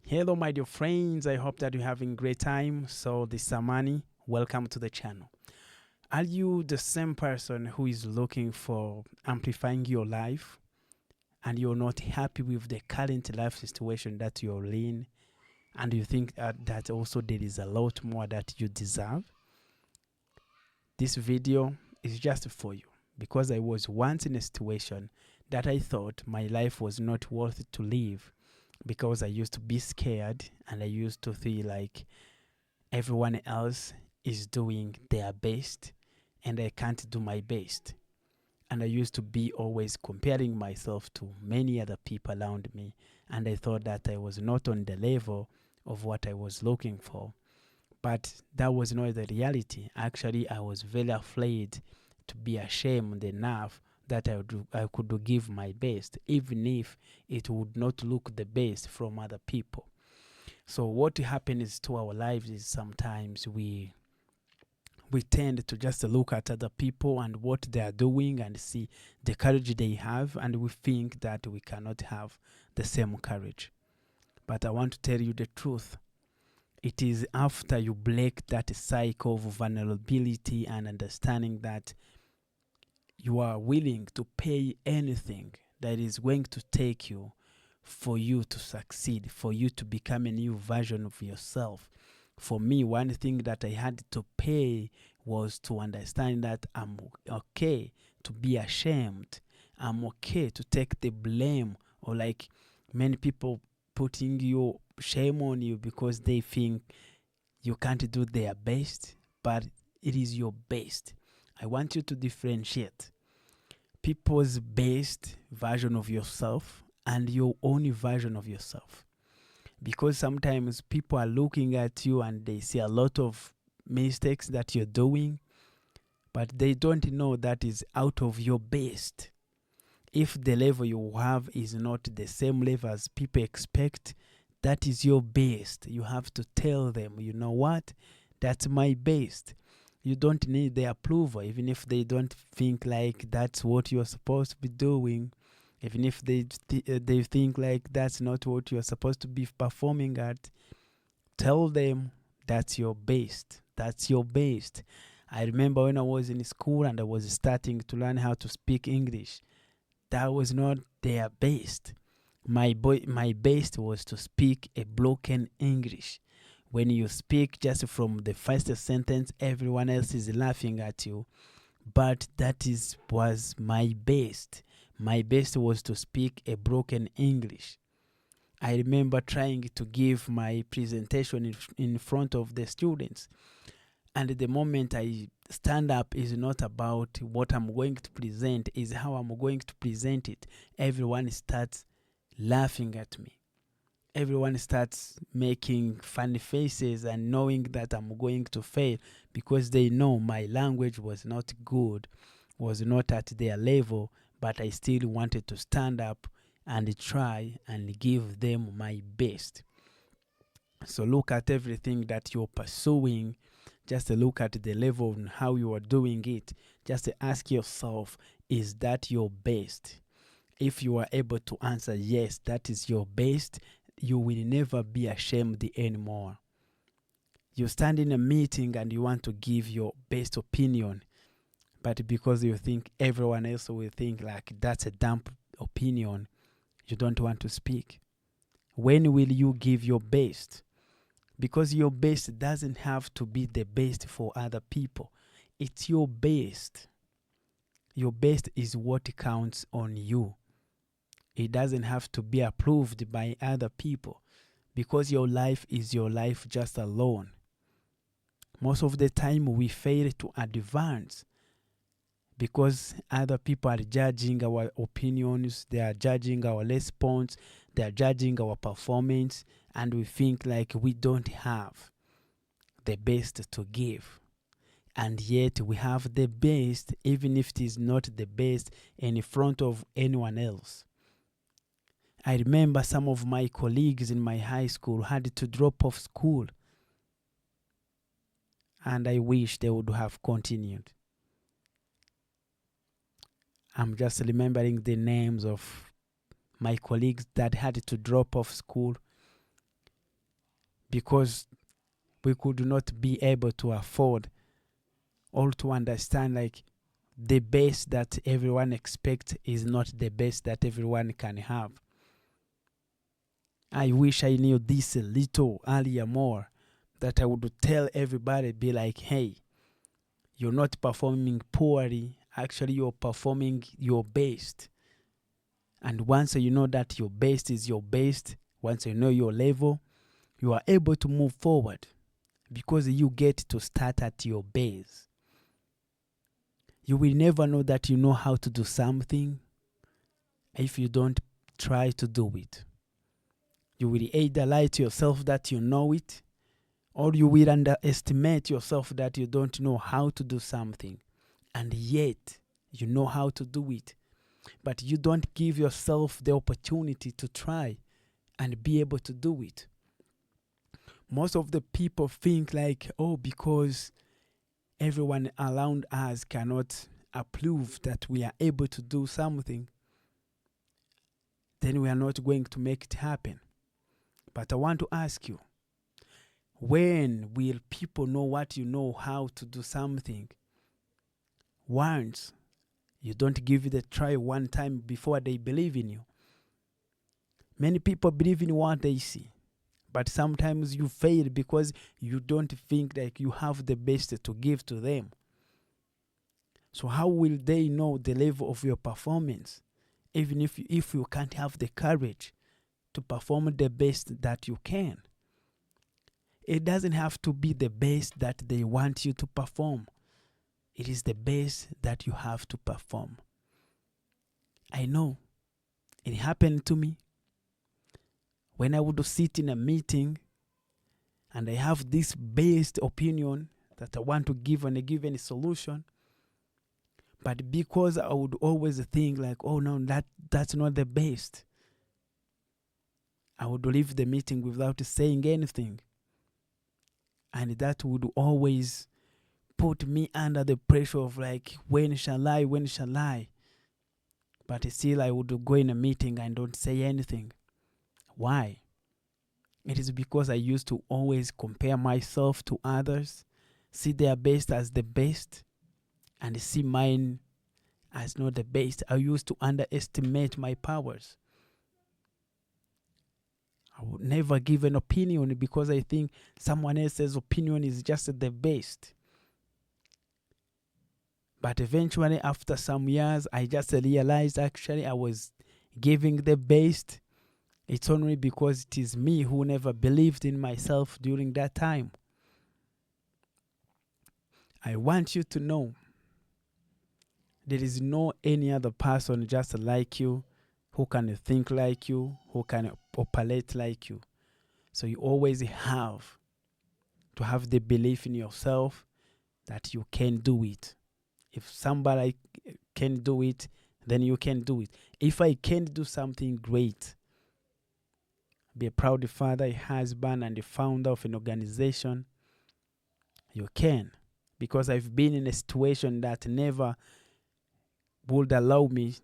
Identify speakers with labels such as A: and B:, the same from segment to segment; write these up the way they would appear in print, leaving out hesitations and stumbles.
A: Hello, my dear friends. I hope that you're having a great time. So, this is Amani. Welcome to the channel. Are you the same person who is looking for amplifying your life and you're not happy with the current life situation that you're in, and you think that also there is a lot more that you deserve? This video is just for you because I was once in a situation that I thought my life was not worth to live because I used to be scared and I used to feel like everyone else is doing their best and I can't do my best. And I used to be always comparing myself to many other people around me, and I thought that I was not on the level of what I was looking for. But that was not the reality. Actually, I was very afraid to be ashamed enough that I could give my best, even if it would not look the best from other people. So what happens to our lives is sometimes we tend to just look at other people and what they are doing and see the courage they have, and we think that we cannot have the same courage. But I want to tell you the truth. It is after you break that cycle of vulnerability and understanding that you are willing to pay anything that is going to take you for you to succeed, for you to become a new version of yourself. For me, one thing that I had to pay was to understand that I'm okay to be ashamed. I'm okay to take the blame, or like many people putting you shame on you because they think you can't do their best, but it is your best. I want you to differentiate people's best version of yourself and your own version of yourself. Because sometimes people are looking at you and they see a lot of mistakes that you're doing, but they don't know that is out of your best. If the level you have is not the same level as people expect, that is your best. You have to tell them, you know what? That's my best. You don't need their approval, even if they don't think like that's what you're supposed to be doing. Even if they think like that's not what you're supposed to be performing at, tell them that's your best. That's your best. I remember when I was in school and I was starting to learn how to speak English, that was not their best. My best was to speak a broken English. When you speak just from the first sentence, everyone else is laughing at you. But was my best. My best was to speak a broken English. I remember trying to give my presentation in front of the students. And the moment I stand up is not about what I'm going to present, is how I'm going to present it. Everyone starts laughing at me. Everyone starts making funny faces and knowing that I'm going to fail because they know my language was not good, was not at their level, but I still wanted to stand up and try and give them my best. So look at everything that you're pursuing. Just look at the level and how you are doing it. Just ask yourself, is that your best? If you are able to answer yes, that is your best, you will never be ashamed anymore. You stand in a meeting and you want to give your best opinion, but because you think everyone else will think like that's a dumb opinion, you don't want to speak. When will you give your best? Because your best doesn't have to be the best for other people. It's your best. Your best is what counts on you. It doesn't have to be approved by other people because your life is your life just alone. Most of the time we fail to advance because other people are judging our opinions, they are judging our response, they are judging our performance, and we think like we don't have the best to give. And yet we have the best, even if it is not the best in front of anyone else. I remember some of my colleagues in my high school had to drop off school, and I wish they would have continued. I'm just remembering the names of my colleagues that had to drop off school. because we could not be able to afford or to understand like the best that everyone expects is not the best that everyone can have. I wish I knew this a little earlier more, that I would tell everybody, be like, hey, you're not performing poorly. Actually, you're performing your best. And once you know that your best is your best, once you know your level, you are able to move forward because you get to start at your base. You will never know that you know how to do something if you don't try to do it. You will either lie to yourself that you know it, or you will underestimate yourself that you don't know how to do something. And yet, you know how to do it. But you don't give yourself the opportunity to try and be able to do it. Most of the people think like, oh, because everyone around us cannot approve that we are able to do something, then we are not going to make it happen. But I want to ask you, when will people know what you know how to do something? Once you don't give it a try one time before they believe in you. Many people believe in what they see, but sometimes you fail because you don't think like you have the best to give to them. So how will they know the level of your performance, even if you can't have the courage to perform the best that you can? It doesn't have to be the best that they want you to perform. It is the best that you have to perform. I know it happened to me when I would sit in a meeting and I have this best opinion that I want to give on a given solution. But because I would always think like, oh no, that's not the best, I would leave the meeting without saying anything. And that would always put me under the pressure of like, when shall I? But still I would go in a meeting and don't say anything. Why? It is because I used to always compare myself to others, see their best as the best, and see mine as not the best. I used to underestimate my powers. I would never give an opinion because I think someone else's opinion is just the best. But eventually, after some years, I just realized actually I was giving the best. It's only because it is me who never believed in myself during that time. I want you to know there is no any other person just like you who can think like you, who can operate like you. So you always have to have the belief in yourself that you can do it. If somebody can do it, then you can do it. If I can do something great, be a proud father, a husband, and the founder of an organization, you can. Because I've been in a situation that never would allow me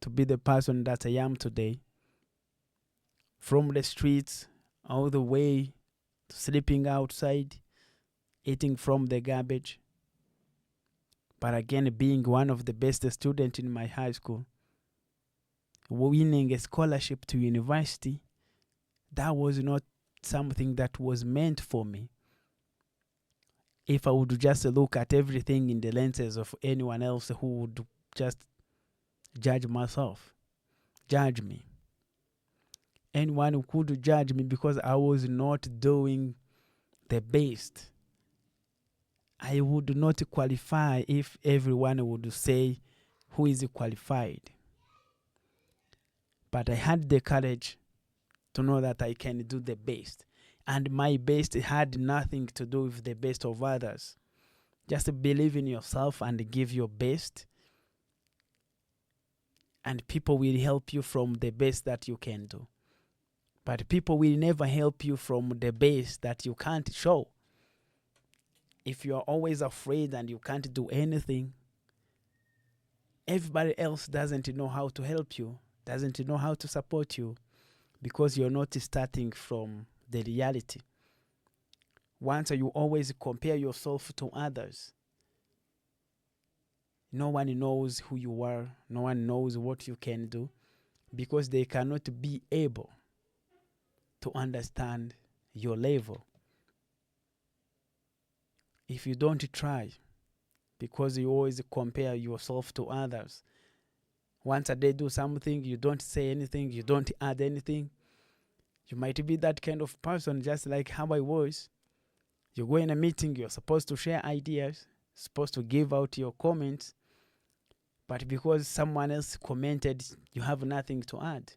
A: to be the person that I am today. From the streets all the way to sleeping outside, eating from the garbage. But again, being one of the best students in my high school, winning a scholarship to university, that was not something that was meant for me. If I would just look at everything in the lenses of anyone else who would just judge me. Anyone who could judge me because I was not doing the best, I would not qualify if everyone would say who is qualified. But I had the courage to know that I can do the best. And my best had nothing to do with the best of others. Just believe in yourself and give your best. And people will help you from the best that you can do. But people will never help you from the best that you can't show. If you are always afraid and you can't do anything, everybody else doesn't know how to help you, doesn't know how to support you, because you're not starting from the reality. Once you always compare yourself to others, no one knows who you are, no one knows what you can do, because they cannot be able to understand your level if you don't try, because you always compare yourself to others. Once they do something, you don't say anything, you don't add anything. You might be that kind of person, just like how I was. You go in a meeting, you're supposed to share ideas, supposed to give out your comments, but because someone else commented, you have nothing to add.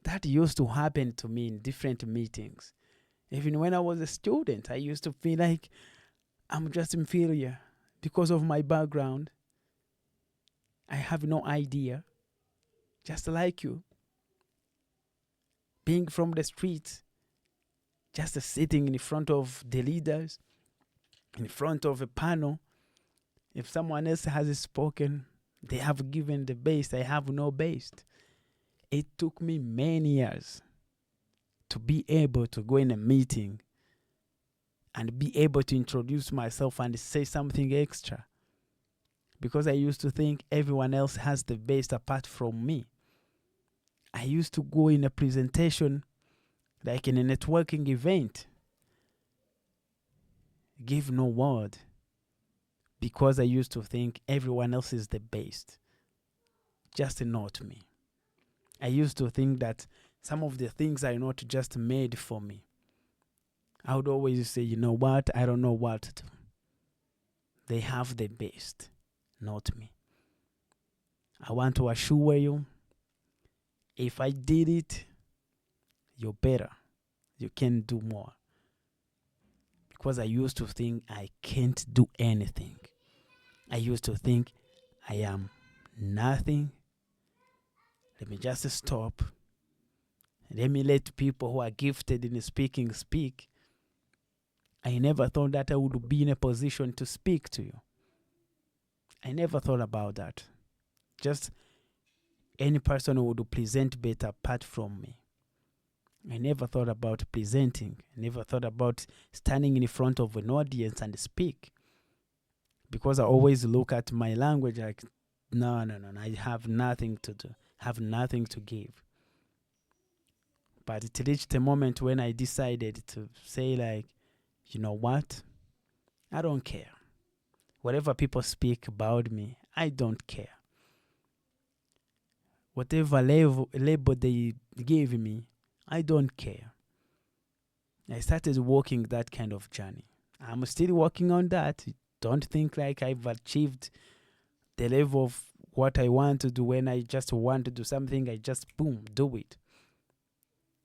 A: That used to happen to me in different meetings. Even when I was a student, I used to feel like I'm just inferior because of my background. I have no idea. Just like you. Being from the streets, just sitting in front of the leaders, in front of a panel. If someone else has spoken, they have given the best. I have no best. It took me many years to be able to go in a meeting and be able to introduce myself and say something extra, because I used to think everyone else has the best apart from me. I used to go in a presentation, like in a networking event, give no word, because I used to think everyone else is the best, just not me. I used to think that some of the things are not just made for me. I would always say, you know what, I don't know what to do. They have the best, not me. I want to assure you, if I did it, you're better. You can do more. Because I used to think I can't do anything. I used to think I am nothing. Let me just stop. Let me let people who are gifted in speaking speak. I never thought that I would be in a position to speak to you. I never thought about that. Just any person who would present better apart from me. I never thought about presenting. I never thought about standing in front of an audience and speak. Because I always look at my language like, no, I have nothing to do. Have nothing to give. But it reached a moment when I decided to say, like, you know what? I don't care. Whatever people speak about me, I don't care. Whatever label they gave me, I don't care. I started walking that kind of journey. I'm still working on that. Don't think like I've achieved the level of what I want to do. When I just want to do something, I just, boom, do it.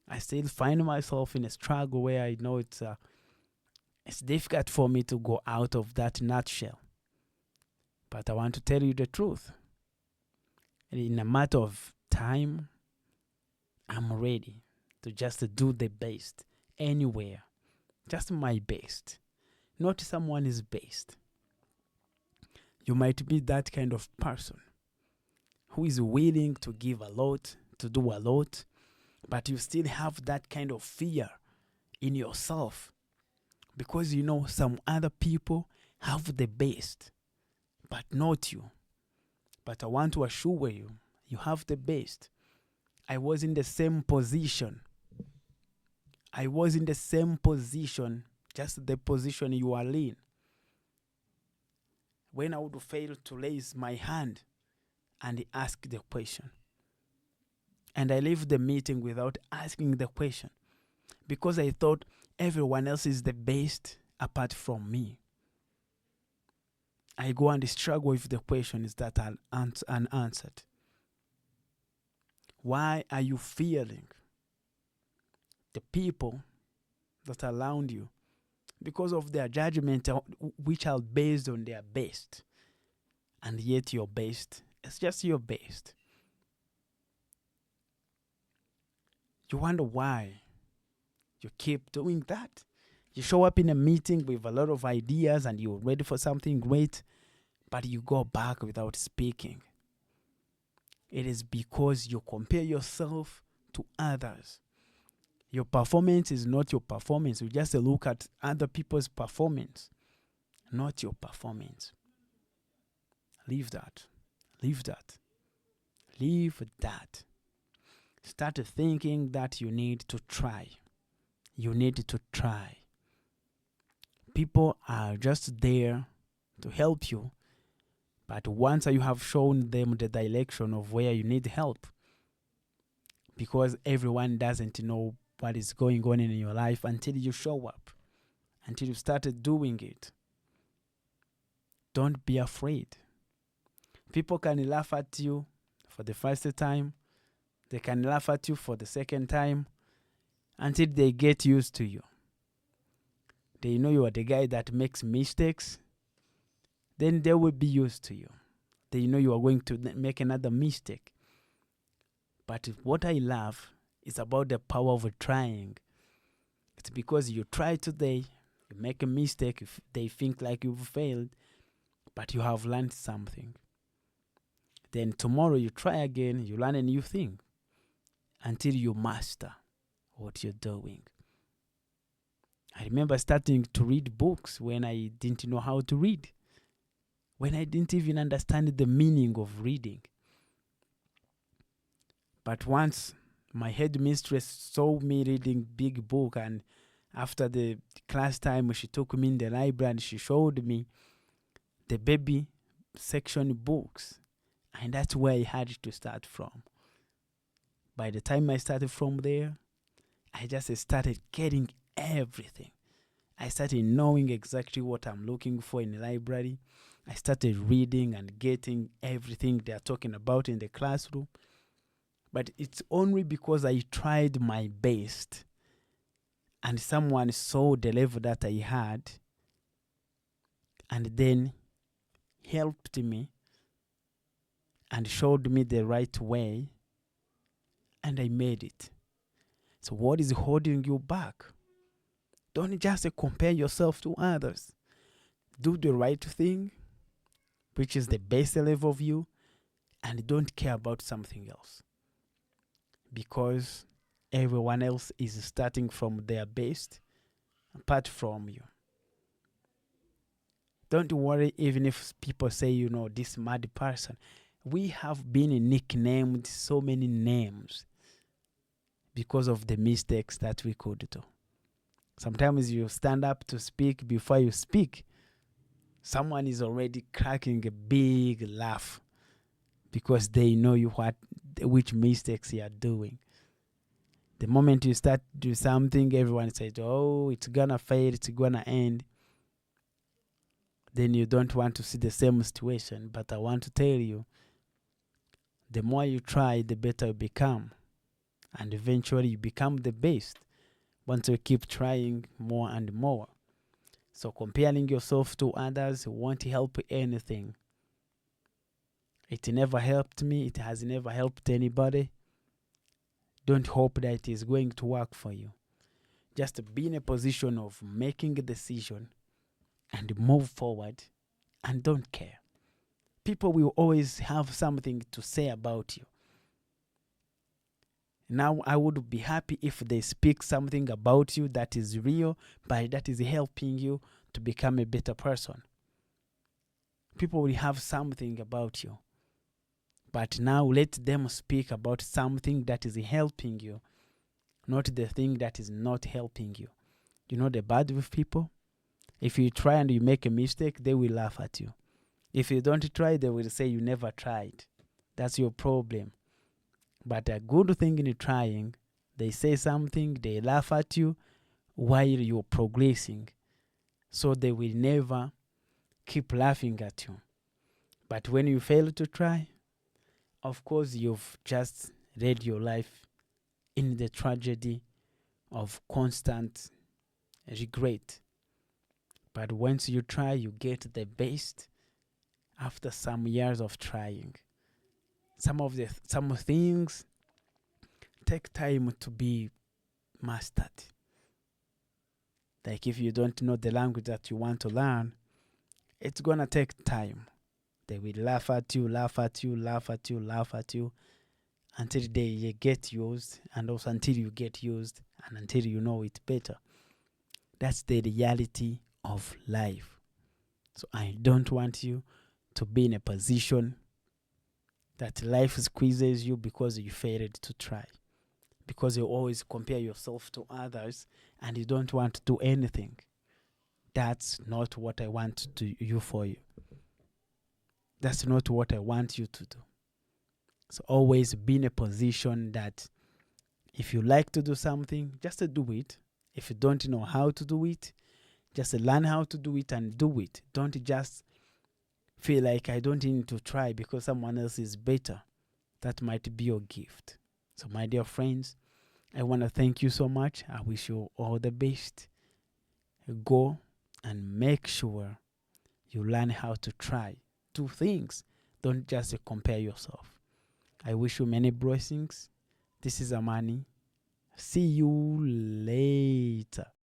A: I still find myself in a struggle where I know it's difficult for me to go out of that nutshell. But I want to tell you the truth. In a matter of time, I'm ready to just do the best anywhere. Just my best. Not someone's best. You might be that kind of person who is willing to give a lot, to do a lot, but you still have that kind of fear in yourself, because you know some other people have the best, but not you. But I want to assure you, you have the best. I was in the same position. Just the position you are in. When I would fail to raise my hand and ask the question. And I leave the meeting without asking the question, because I thought everyone else is the best apart from me. I go and struggle with the questions that are unanswered. Why are you fearing the people that are around you? Because of their judgment, which are based on their best. And yet your best is just your best. You wonder why you keep doing that. You show up in a meeting with a lot of ideas and you're ready for something great, but you go back without speaking. It is because you compare yourself to others. Your performance is not your performance. You just look at other people's performance, not your performance. Leave that. Leave that. Leave that. Start thinking that you need to try. You need to try. People are just there to help you, but once you have shown them the direction of where you need help, because everyone doesn't know what is going on in your life until you show up, until you started doing it. Don't be afraid. People can laugh at you for the first time. They can laugh at you for the second time until they get used to you. They know you are the guy that makes mistakes. Then they will be used to you. They know you are going to make another mistake. But what I love is about the power of trying. It's because you try today, you make a mistake, if they think like you've failed, but you have learned something. Then tomorrow you try again, you learn a new thing until you master what you're doing. I remember starting to read books when I didn't know how to read, when I didn't even understand the meaning of reading. But once my headmistress saw me reading big book, and after the class time, she took me in the library and she showed me the baby section books. And that's where I had to start from. By the time I started from there, I just started getting everything. I started knowing exactly what I'm looking for in the library. I started reading and getting everything they're talking about in the classroom. But it's only because I tried my best and someone saw the level that I had and then helped me and showed me the right way, and I made it. So what is holding you back? Don't just compare yourself to others. Do the right thing, which is the best level of you, and don't care about something else. Because everyone else is starting from their best apart from you. Don't worry even if people say, this mad person. We have been nicknamed so many names because of the mistakes that we could do. Sometimes you stand up to speak, before you speak, someone is already cracking a big laugh because they know which mistakes you are doing. The moment you start to do something, everyone says, oh, it's gonna fail, it's gonna end. Then you don't want to see the same situation. But I want to tell you, the more you try, the better you become. And eventually you become the best once you keep trying more and more. So comparing yourself to others won't help anything. It never helped me. It has never helped anybody. Don't hope that it is going to work for you. Just be in a position of making a decision and move forward and don't care. People will always have something to say about you. Now, I would be happy if they speak something about you that is real, but that is helping you to become a better person. People will have something about you. But now let them speak about something that is helping you, not the thing that is not helping you. You know the bad with people? If you try and you make a mistake, they will laugh at you. If you don't try, they will say you never tried. That's your problem. But a good thing in trying, they say something, they laugh at you while you're progressing. So they will never keep laughing at you. But when you fail to try, of course, you've just led your life in the tragedy of constant regret. But once you try, you get the best after some years of trying. Some things take time to be mastered. Like if you don't know the language that you want to learn, it's gonna take time. They will laugh at you, laugh at you, laugh at you, laugh at you until they get used, and also until you get used, and until you know it better. That's the reality of life. So I don't want you to be in a position that life squeezes you because you failed to try. Because you always compare yourself to others and you don't want to do anything. That's not what I want to do you for you. That's not what I want you to do. So always be in a position that if you like to do something, just do it. If you don't know how to do it, just learn how to do it and do it. Don't just feel like I don't need to try because someone else is better. That might be your gift. So my dear friends, I want to thank you so much. I wish you all the best. Go and make sure you learn how to try. Do things. Don't just compare yourself. I wish you many blessings. This is Amani. See you later.